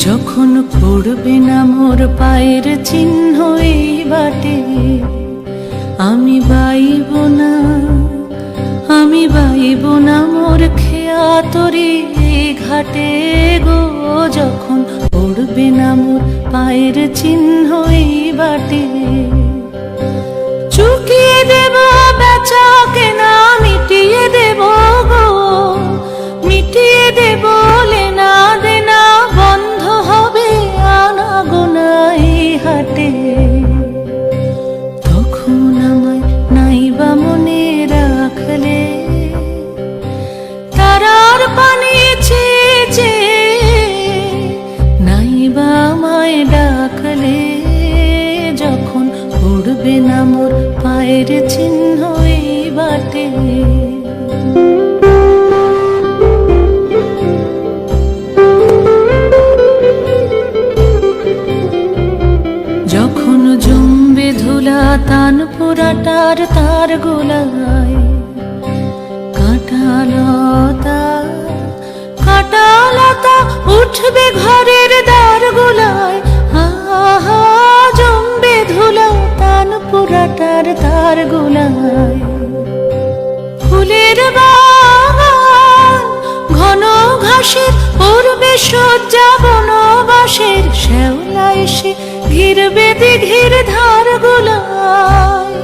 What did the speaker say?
যখন পড়বে না মোর পায়ের চিহ্ন এই বাটে, আমি বাইব না, আমি বাইব না মোর খেয়া তরি ঘাটে গো। যখন পড়বে না মোর পায়ের চিহ্ন এই বাটে, চুকিয়ে দেব বেচা কেনা, মিটিয়ে দেব গো, মিটিয়ে দেব লেনা দেনা, বন্ধ হবে আনা গোনা এই হাটে। তখন আমায় নাইবা মনে রাখলে, তারার পানি চেয়ে নাইবা আমায় ডাকলে, যখন পড়বে না মোর পায়ের চিহ্ন এই বাটে। যখন জমবে ধুলা তান পোড়াটার তার গোলায়, কাঁটালতা কাঁটালতা উঠবে ঘরের দ্বার গোলায়। আহা জমবে ধুলা তান পোড়াটার তার গোলায়। ফুলের বাগান ঘন ঘাসের পূর্বে শয্যা বনবাসের, শ্যাওলা এসে ঘিরবে দিঘির ধার গোলায়।